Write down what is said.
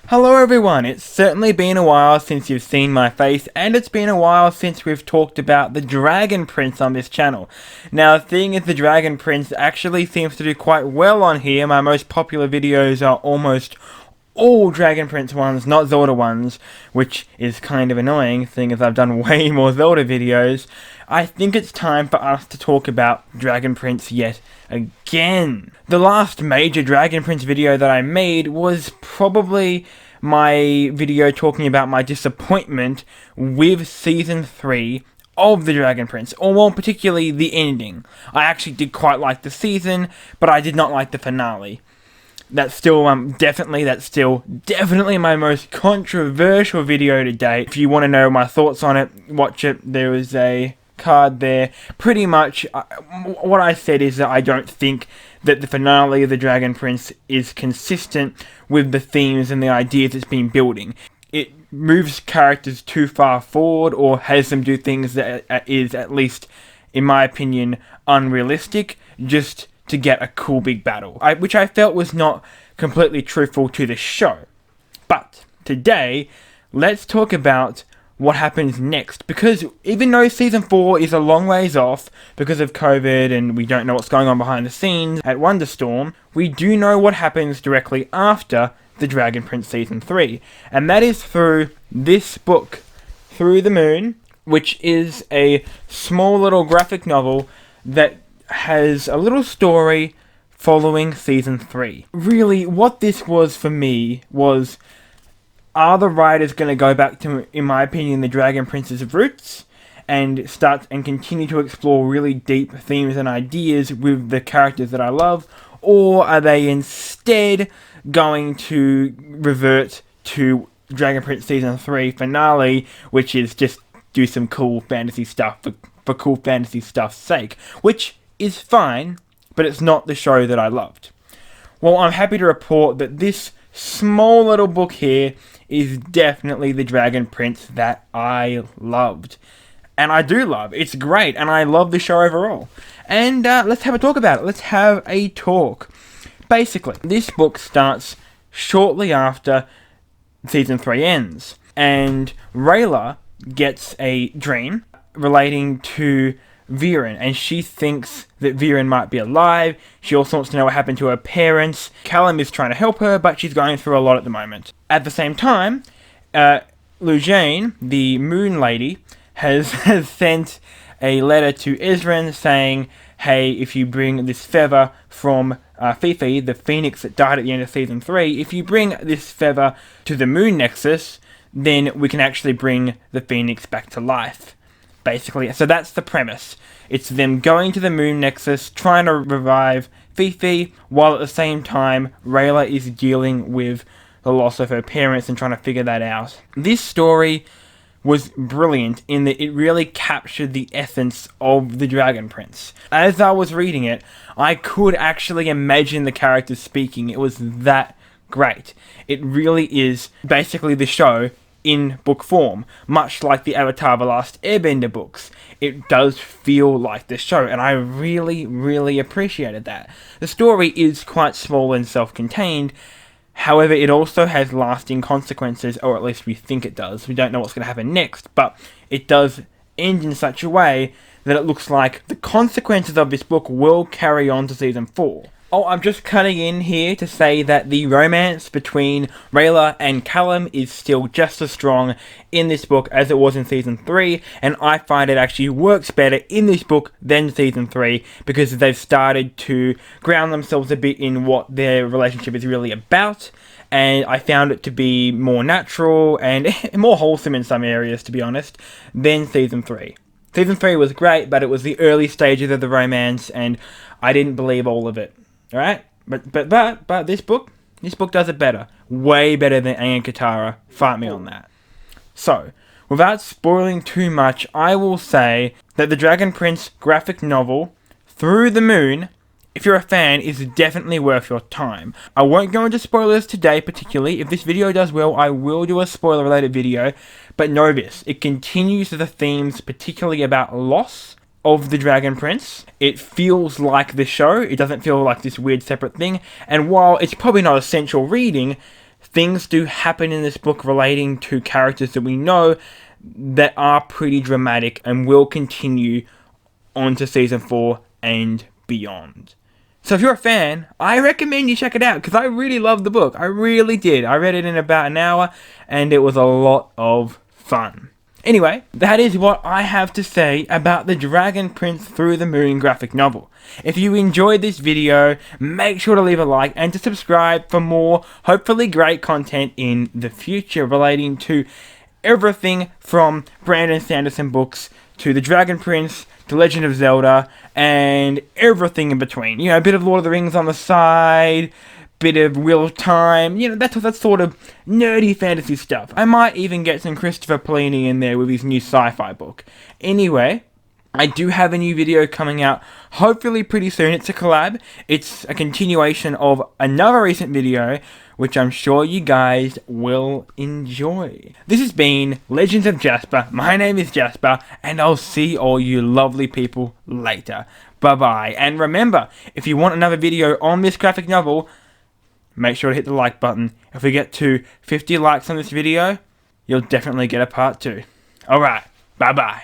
Hello everyone, it's certainly been a while since you've seen my face, and it's been a while since we've talked about the Dragon Prince on this channel. Now, the thing is, the Dragon Prince actually seems to do quite well on here. My most popular videos are almost all Dragon Prince ones, not Zelda ones, which is kind of annoying, seeing as I've done way more Zelda videos. I think it's time for us to talk about Dragon Prince yet again. The last major Dragon Prince video that I made was probably my video talking about my disappointment with Season 3 of the Dragon Prince, or more particularly the ending. I actually did quite like the season, but I did not like the finale. That's still definitely my most controversial video to date. If you want to know my thoughts on it, watch it. There was a card there. Pretty much, what I said is that I don't think that the finale of the Dragon Prince is consistent with the themes and the ideas it's been building. It moves characters too far forward, or has them do things that is, at least in my opinion, unrealistic, just to get a cool big battle, which I felt was not completely truthful to the show. But today, let's talk about what happens next, because even though Season 4 is a long ways off because of COVID and we don't know what's going on behind the scenes at Wonderstorm, we do know what happens directly after the Dragon Prince Season 3, and that is through this book, Through the Moon, which is a small little graphic novel that has a little story following Season 3. Really, what this was for me was, are the writers going to go back to, in my opinion, the Dragon Prince's roots and start and continue to explore really deep themes and ideas with the characters that I love, or are they instead going to revert to Dragon Prince Season 3 finale, which is just do some cool fantasy stuff for cool fantasy stuff's sake, which is fine, but it's not the show that I loved. Well, I'm happy to report that this small little book here is definitely the Dragon Prince that I loved. And I do love. It's great, and I love the show overall. And let's have a talk about it. Let's have a talk. Basically, this book starts shortly after Season 3 ends, and Rayla gets a dream relating to Viren, and she thinks that Viren might be alive. She also wants to know what happened to her parents. Callum is trying to help her, but she's going through a lot at the moment. At the same time, Lujane, the Moon Lady, has sent a letter to Ezran saying, hey, if you bring this feather from Fifi, the phoenix that died at the end of Season 3, if you bring this feather to the Moon Nexus, then we can actually bring the phoenix back to life. Basically, so that's the premise. It's them going to the Moon Nexus, trying to revive Fifi, while at the same time, Rayla is dealing with the loss of her parents and trying to figure that out. This story was brilliant in that it really captured the essence of the Dragon Prince. As I was reading it, I could actually imagine the characters speaking. It was that great. It really is basically the show in book form, much like the Avatar: The Last Airbender books. It does feel like the show, and I really, really appreciated that. The story is quite small and self-contained, however, it also has lasting consequences, or at least we think it does. We don't know what's going to happen next, but it does end in such a way that it looks like the consequences of this book will carry on to Season 4. Oh, I'm just cutting in here to say that the romance between Rayla and Callum is still just as strong in this book as it was in Season 3, and I find it actually works better in this book than Season 3, because they've started to ground themselves a bit in what their relationship is really about, and I found it to be more natural and more wholesome in some areas, to be honest, than Season 3. Season 3 was great, but it was the early stages of the romance, and I didn't believe all of it. Alright? But this book does it better. Way better than Aang and Katara. Fight me on that. So, without spoiling too much, I will say that the Dragon Prince graphic novel, Through the Moon, if you're a fan, is definitely worth your time. I won't go into spoilers today particularly. If this video does well, I will do a spoiler related video. But know this, it continues the themes particularly about loss of the Dragon Prince. It feels like the show. It doesn't feel like this weird separate thing. And while it's probably not essential reading, things do happen in this book relating to characters that we know that are pretty dramatic and will continue on to season 4 and beyond. So if you're a fan, I recommend you check it out, because I really loved the book. I really did. I read it in about an hour, and it was a lot of fun. Anyway, that is what I have to say about the Dragon Prince Through the Moon graphic novel. If you enjoyed this video, make sure to leave a like and to subscribe for more, hopefully great content in the future relating to everything from Brandon Sanderson books to the Dragon Prince, to Legend of Zelda, and everything in between. You know, a bit of Lord of the Rings on the side, bit of Wheel of Time, you know, that's sort of nerdy fantasy stuff. I might even get some Christopher Paolini in there with his new sci-fi book. Anyway, I do have a new video coming out, hopefully pretty soon. It's a collab. It's a continuation of another recent video, which I'm sure you guys will enjoy. This has been Legends of Jasper. My name is Jasper, and I'll see all you lovely people later. Bye-bye. And remember, if you want another video on this graphic novel, make sure to hit the like button. If we get to 50 likes on this video, you'll definitely get a part 2. Alright, bye-bye.